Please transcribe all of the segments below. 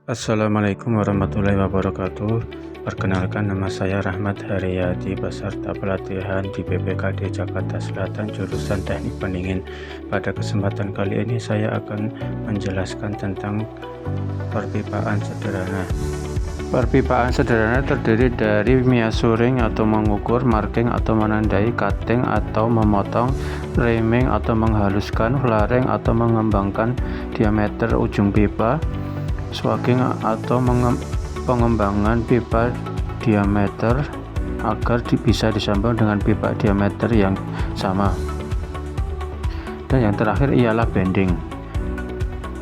Assalamualaikum warahmatullahi wabarakatuh. Perkenalkan, nama saya Rahmat Haryadi, peserta pelatihan di BPKD Jakarta Selatan jurusan Teknik Pendingin. Pada kesempatan kali ini saya akan menjelaskan tentang perpipaan sederhana. Perpipaan sederhana terdiri dari measuring atau mengukur, marking atau menandai, cutting atau memotong, reaming atau menghaluskan, flaring atau mengembangkan diameter ujung pipa, swagging atau pengembangan pipa diameter agar bisa disambung dengan pipa diameter yang sama. Dan yang terakhir ialah bending.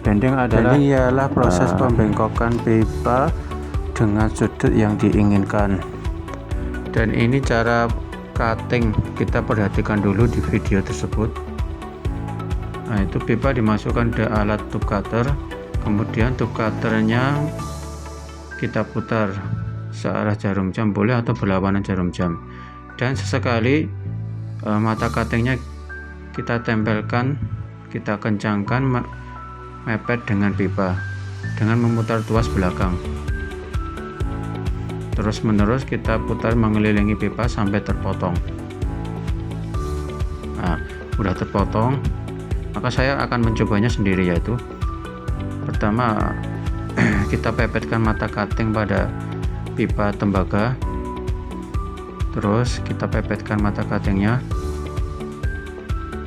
Bending ialah proses pembengkokan pipa dengan sudut yang diinginkan. Dan ini cara cutting, kita perhatikan dulu di video tersebut. Nah, itu pipa dimasukkan ke alat tube cutter, kemudian tube cutternya kita putar searah jarum jam boleh atau berlawanan jarum jam, dan sesekali mata cuttingnya kita tempelkan, kita kencangkan mepet dengan pipa dengan memutar tuas belakang. Terus menerus kita putar mengelilingi pipa sampai terpotong. Nah, udah terpotong, maka saya akan mencobanya sendiri, yaitu pertama kita pepetkan mata cutting pada pipa tembaga, terus kita pepetkan mata cuttingnya.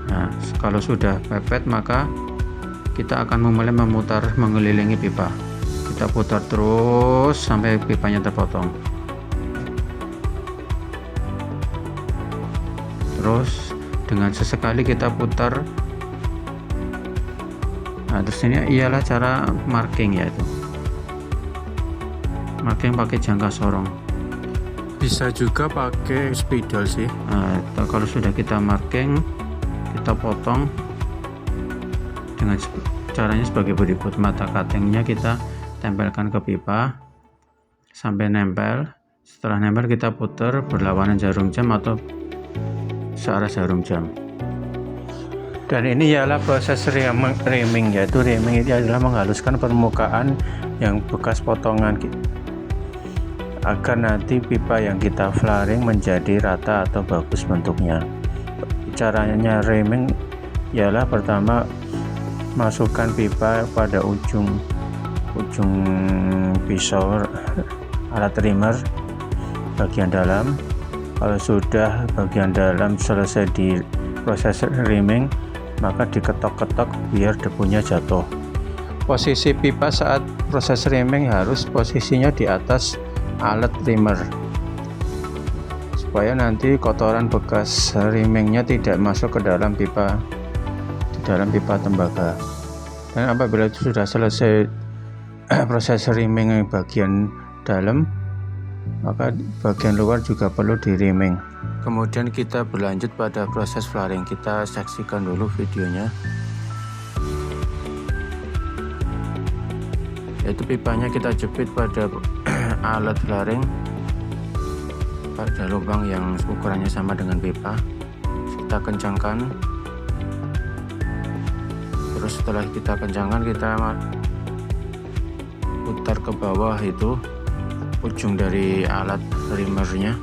Nah, kalau sudah pepet maka kita akan mulai memutar mengelilingi pipa. Kita putar terus sampai pipanya terpotong. Terus dengan sesekali kita putar. Nah, terus ini ialah cara marking, yaitu marking pakai jangka sorong. Bisa juga pakai spidol sih. Nah, kalau sudah kita marking, kita potong dengan caranya sebagai berikut. Mata cuttingnya kita tempelkan ke pipa sampai nempel. Setelah nempel kita putar berlawanan jarum jam atau searah jarum jam. Dan ini ialah proses reaming, yaitu reaming itu adalah menghaluskan permukaan yang bekas potongan agar nanti pipa yang kita flaring menjadi rata atau bagus bentuknya. Caranya reaming ialah pertama masukkan pipa pada ujung pisau alat trimmer bagian dalam. Kalau sudah bagian dalam selesai di proses reaming, maka diketok-ketok biar debunya jatuh. Posisi pipa saat proses reaming harus posisinya di atas alat trimmer supaya nanti kotoran bekas reamingnya tidak masuk ke dalam pipa tembaga. Dan apabila itu sudah selesai proses reaming bagian dalam, maka bagian luar juga perlu di reaming. Kemudian kita berlanjut pada proses flaring. Kita saksikan dulu videonya. Yaitu pipanya kita jepit pada alat flaring pada lubang yang ukurannya sama dengan pipa. Kita kencangkan. Terus setelah kita kencangkan, kita putar ke bawah itu ujung dari alat trimmernya,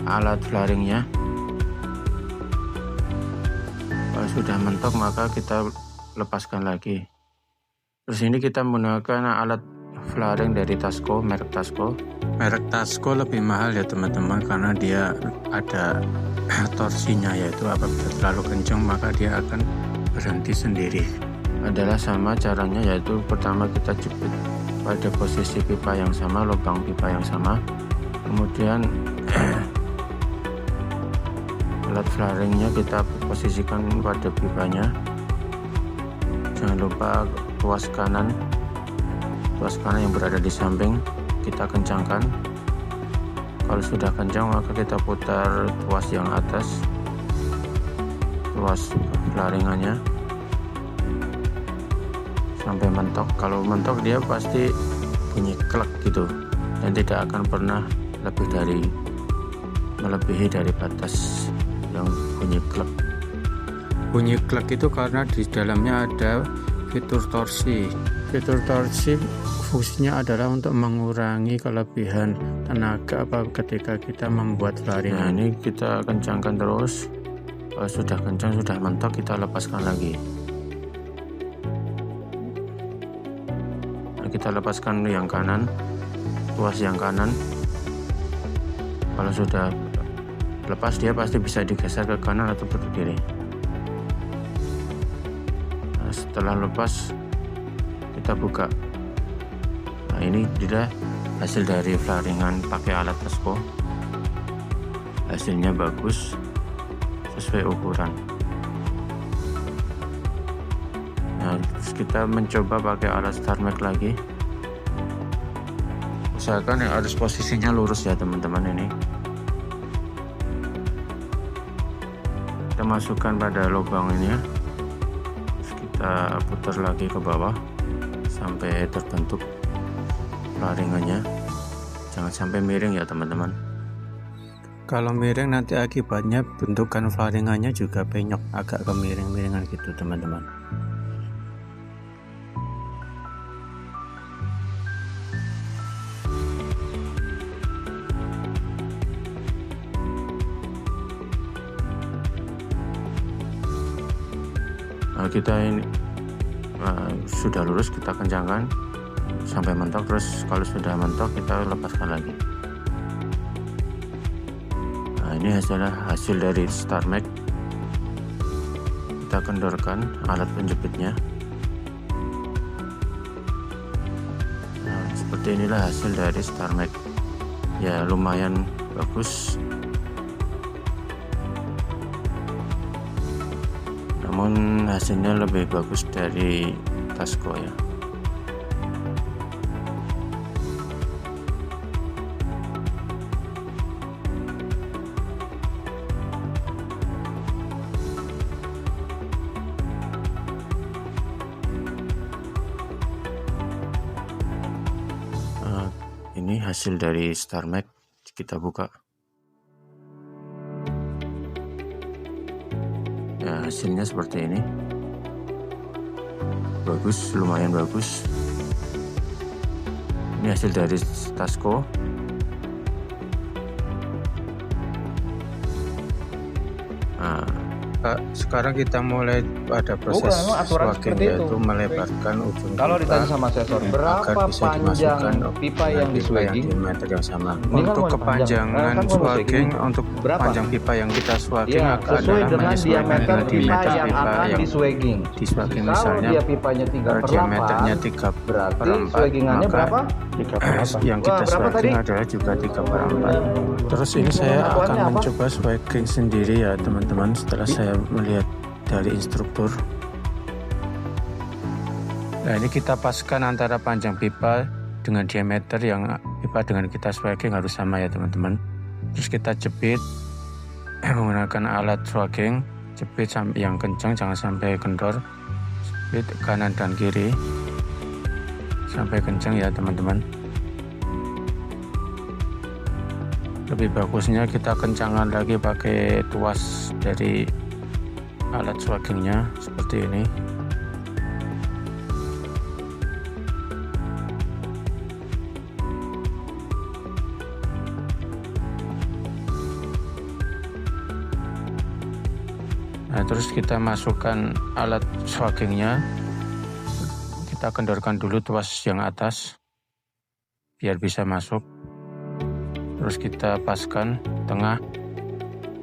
alat flaringnya. Kalau sudah mentok maka kita lepaskan lagi. Terus ini kita menggunakan alat flaring dari Tasco, merek Tasco. Merek Tasco lebih mahal ya teman-teman, karena dia ada torsinya, yaitu apabila terlalu kencang maka dia akan berhenti sendiri. Adalah sama caranya, yaitu pertama kita jepit pada posisi pipa yang sama, lubang pipa yang sama. Kemudian alat flaringnya kita posisikan pada pipanya. Jangan lupa tuas kanan yang berada di samping kita kencangkan. Kalau sudah kencang maka kita putar tuas yang atas, tuas flaringannya sampai mentok. Kalau mentok dia pasti bunyi klek gitu, dan tidak akan pernah melebihi dari batas yang bunyi klek. Bunyi klek itu karena di dalamnya ada fitur torsi. fitur torsi fungsinya adalah untuk mengurangi kelebihan tenaga ketika kita membuat flaring. Nah, ini kita kencangkan terus. Kalau sudah kencang, sudah mentok, kita lepaskan lagi. Nah, kita lepaskan yang kanan, tuas yang kanan. Kalau sudah lepas, dia pasti bisa digeser ke kanan atau ke kiri. Nah, setelah lepas, kita buka. Nah, ini dia hasil dari flaringan pakai alat Tasco. Hasilnya bagus sesuai ukuran. Nah, terus kita mencoba pakai alat StarMax lagi. Usahakan yang harus posisinya lurus ya teman-teman. Ini kita masukkan pada lubang ini ya. Terus kita putar lagi ke bawah sampai terbentuk flaringannya. Jangan sampai miring ya teman-teman. Kalau miring nanti akibatnya bentukan flaringannya juga penyok, agak kemiring-miringan gitu teman-teman. Nah, kita ini sudah lurus, kita kencangkan sampai mentok. Terus kalau sudah mentok, kita lepaskan lagi. Nah, ini hasil dari StarMax. Kita kendorkan alat penjepitnya. Nah, seperti inilah hasil dari StarMax. Ya, lumayan bagus. Namun hasilnya lebih bagus dari Tasco ya. Ini hasil dari StarMax, kita buka. Ya, hasilnya seperti ini. Bagus, lumayan bagus. Ini hasil dari Tasco. Nah, sekarang kita mulai pada proses swagging, yaitu melebarkan ujung kalau ditanya sama sensor berapa panjang pipa yang di swagging, diameter yang sama. Untuk kepanjangan swagging, untuk panjang pipa yang kita swagging sesuai dengan diameter pipa yang akan di swagging. Di swagging Kalau misalnya dia pipanya 3/8, diameternya 3/4, berarti swaggingannya berapa? 3/4. Yang kita swagging adalah juga 3/4. Terus ini saya akan mencoba swagging sendiri ya teman-teman, setelah saya melihat dari instruktur. Nah, ini kita paskan antara panjang pipa dengan diameter yang pipa dengan kita swagging harus sama ya teman-teman. Terus kita jepit menggunakan alat swagging, jepit yang kencang, jangan sampai kendor. Jepit kanan dan kiri sampai kencang ya teman-teman. Lebih bagusnya kita kencangkan lagi pakai tuas dari alat swaggingnya seperti ini. Nah, terus kita masukkan alat swaggingnya, kita kendorkan dulu tuas yang atas biar bisa masuk. Terus kita paskan tengah,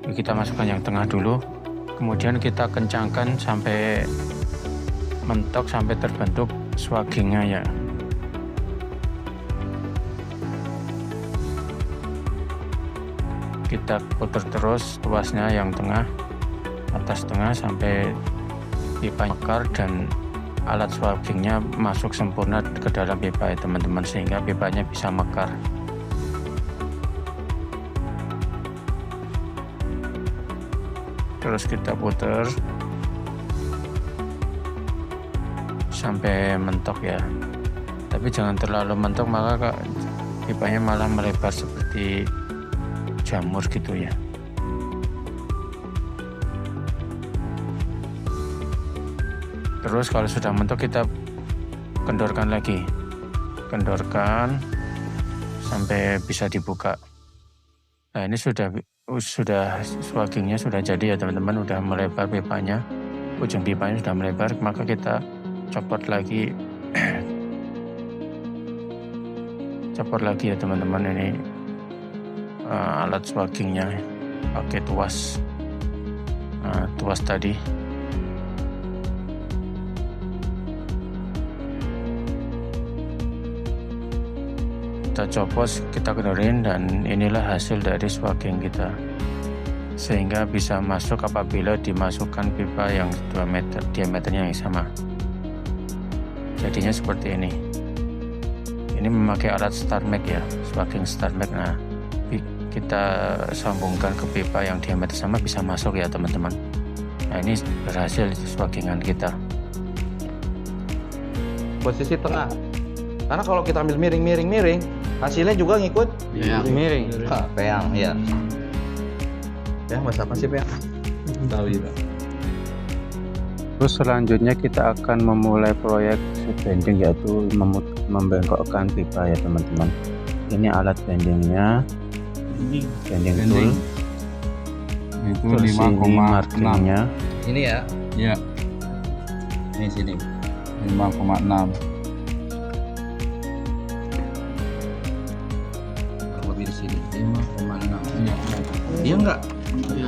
kita masukkan yang tengah dulu, kemudian kita kencangkan sampai mentok, sampai terbentuk swaggingnya ya. Kita putar terus tuasnya yang tengah, atas tengah, sampai pipa mekar dan alat swaggingnya masuk sempurna ke dalam pipa ya teman-teman, sehingga pipanya bisa mekar. Terus kita putar sampai mentok ya, tapi jangan terlalu mentok, maka pipanya malah melebar seperti jamur gitu ya. Terus kalau sudah mentok, kita kendorkan lagi, kendorkan sampai bisa dibuka. Nah ini sudah swaggingnya sudah jadi ya teman-teman, udah melebar pipanya, ujung pipanya sudah melebar, maka kita copot lagi copot lagi ya teman-teman, ini alat swaggingnya pakai tuas, tuas tadi. Kita copot, kita kendorin, dan inilah hasil dari swagging kita, sehingga bisa masuk apabila dimasukkan pipa yang 2 meter diameternya yang sama. Jadinya seperti ini. Ini memakai alat StarMax ya, swagging StarMax. Nah kita sambungkan ke pipa yang diameter sama, bisa masuk ya teman-teman. Nah ini berhasil swaggingan kita. Posisi tengah. Karena kalau kita ambil miring, hasilnya juga ngikut miring. Peyang, ya. Ya, bahasa apa sih peyang? Tahu juga. Terus selanjutnya kita akan memulai proyek bending, yaitu membengkokkan pipa ya teman-teman. Ini alat bendingnya, bending tool. Itu Terus ini 5,6. markingnya. Ini ya. Ya, Ini sini. 5,6. Lebih di sini. 5,6. Iya. Iya enggak?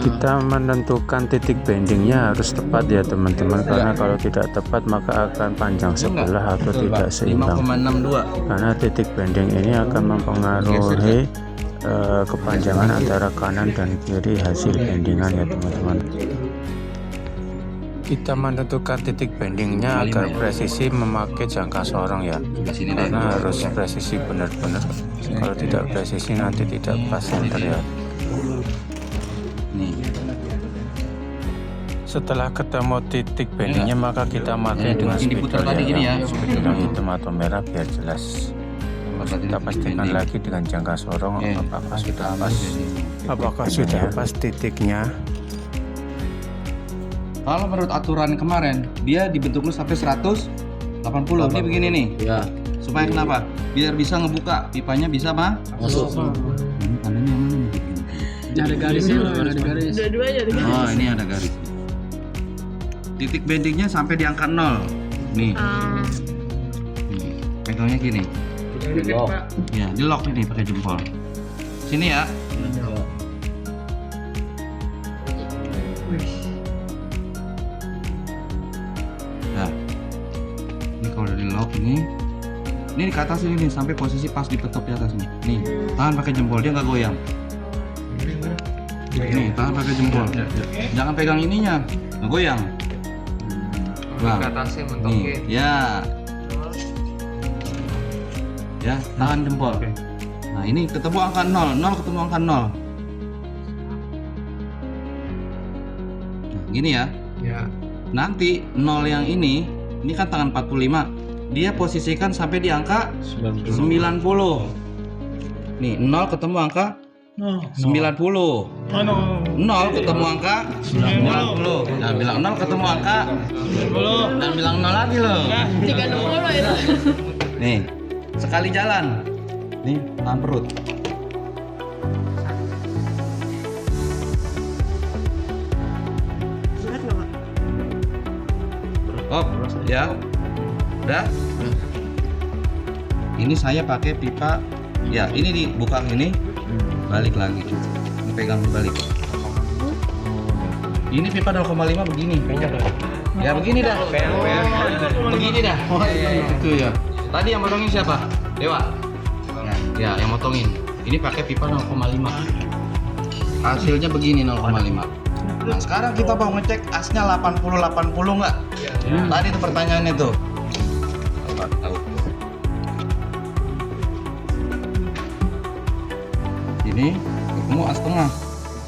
Kita menentukan titik bendingnya harus tepat ya teman-teman, karena kalau tidak tepat maka akan panjang sebelah atau tidak seimbang. 5,62. Karena titik bending ini akan mempengaruhi kepanjangan antara kanan dan kiri hasil bendingan ya teman-teman. Kita menentukan titik bendingnya agar presisi memakai jangka sorong ya, karena harus presisi benar-benar. Kalau tidak presisi nanti tidak pas center ya. Nih. Setelah ketemu titik bendingnya maka kita pakai dengan spidol ya, spidol yang hitam atau merah biar jelas. Kita pastikan lagi dengan jangka sorong apakah sudah pas, apakah sudah pas titiknya. Kalau menurut aturan kemarin, dia dibentuk lu sampai 180. Ini begini nih. Ya. Supaya kenapa? Biar bisa ngebuka pipanya, bisa masuk. Tandanya yang mana nih? Ada garisnya loh, ada garis. Dua-duanya ada garis. Oh, ini ada garis. Titik bendingnya sampai di angka 0. Nih. Nih. Pegangnya gini. Di lock. Ya, di lock ini pakai jempol. Sini ya. Nah. Ini kalau udah di lock ini ke atas ini nih, sampai posisi pas di petop di atas nih. Nih, tahan pakai jempol, dia nggak goyang. Nih, tahan pakai jempol. Jangan pegang ininya, nggak goyang. Nah, Ke atasnya nih, mentokin. ya, tahan jempol. Nah, ini ketemu angka 0 ketemu angka 0. Nah, gini ya. Ya. Nanti 0 yang ini kan tangan 45. Dia posisikan sampai di angka 90. Nih, 0 ketemu angka 90. 0 ketemu angka 90. Jangan bilang 0 ketemu angka 90. Dan bilang 0 lagi loh. 360 itu. Nih, sekali jalan. Nih, tahan perut. Oh, ya. Udah? Ini saya pakai pipa. Ya, ini dibuka ini. Balik lagi. Ini pegang balik. Ini pipa 0,5 begini. Ya, begini dah. Begini dah. Oh, itu ya. Tadi yang motongin siapa? Dewa. Ya, yang motongin. Ini pakai pipa 0,5. Hasilnya begini 0,5. Nah, sekarang kita mau ngecek asnya 80 enggak? Tadi itu pertanyaannya tuh. Tahu. Ini ketemu as tengah.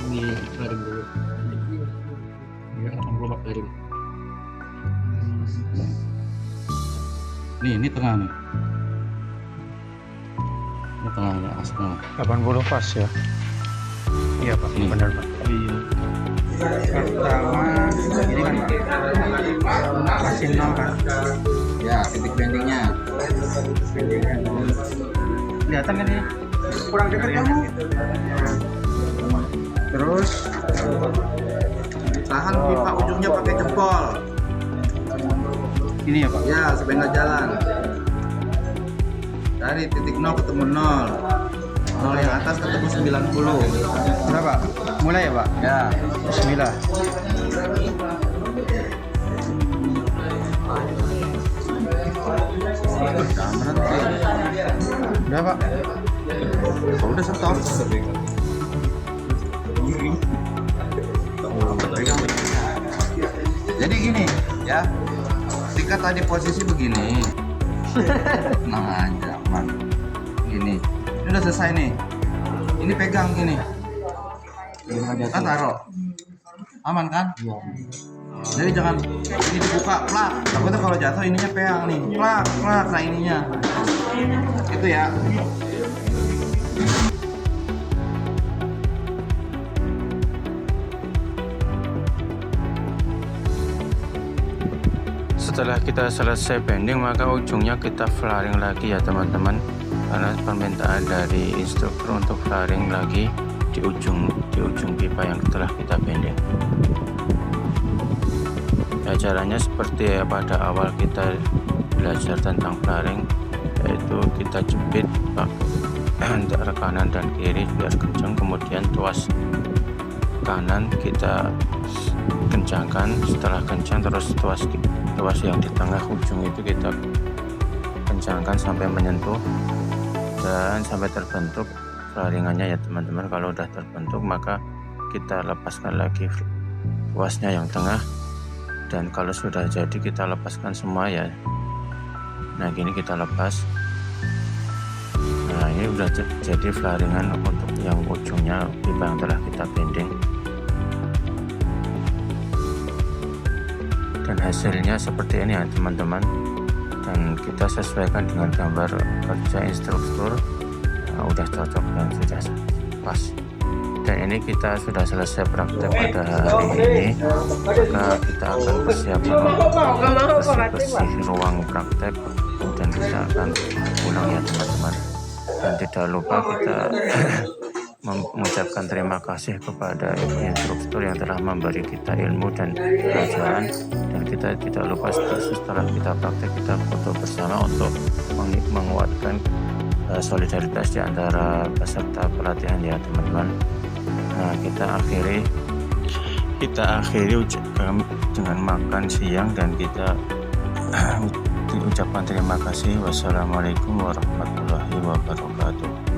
Ini garing dulu. Ya, 80 garing. Nih, ini tengah nih. Ini tengahnya as tengah. 80 pas ya. Iya Pak, Ini. benar Pak. Pertama, ini kan masih 0 kan. Ya, titik bendingnya. Kelihatan kan ini? Kurang dekat kamu. Terus tahan pipa ujungnya pakai jempol. Ini ya Pak? Ya, supaya nggak jalan. Dari titik 0 ketemu 0. 0 yang atas ketemu 90. Berapa? Mulai ya Pak? Ya. Bismillah. Udah Pak? Oh, udah stop. Jadi gini ya, ketika tadi posisi begini, tenang aja, aman. Gini, ini udah selesai nih. Ini pegang gini, kita taruh, aman kan? Jadi jangan ini dibuka, plak. Takutnya kalau jatuh ininya peang nih, plak, plak. Nah ininya, itu ya. Setelah kita selesai bending, maka ujungnya kita flaring lagi ya teman-teman, karena permintaan dari instruktur untuk flaring lagi di ujung pipa yang telah kita bending. Ya, caranya seperti ya pada awal kita belajar tentang flaring, yaitu kita jepit pakai antara kanan dan kiri biar kencang, kemudian tuas kanan kita kencangkan, setelah kencang terus tuas yang di tengah ujung itu kita kencangkan sampai menyentuh dan sampai terbentuk flaringannya ya teman-teman. Kalau udah terbentuk maka kita lepaskan lagi tuasnya yang tengah, dan kalau sudah jadi kita lepaskan semua ya. Nah gini kita lepas. Nah ini udah jadi flaringan untuk yang ujungnya pipa yang telah kita bending. Dan hasilnya seperti ini ya teman-teman, dan kita sesuaikan dengan gambar kerja instruktur. Nah, udah cocok dan sudah pas, dan ini kita sudah selesai praktek pada hari ini. Maka kita akan persiapkan bersih ruang praktek, dan kita akan pulang ya teman-teman. Dan tidak lupa kita mengucapkan terima kasih kepada ibu instruktur yang telah memberi kita ilmu dan pelajaran, dan kita tidak lupa setelah kita praktek kita foto bersama untuk menguatkan solidaritas di antara peserta pelatihan ya teman-teman. Nah kita akhiri dengan makan siang, dan kita diucapkan terima kasih. Wassalamualaikum warahmatullahi wabarakatuh.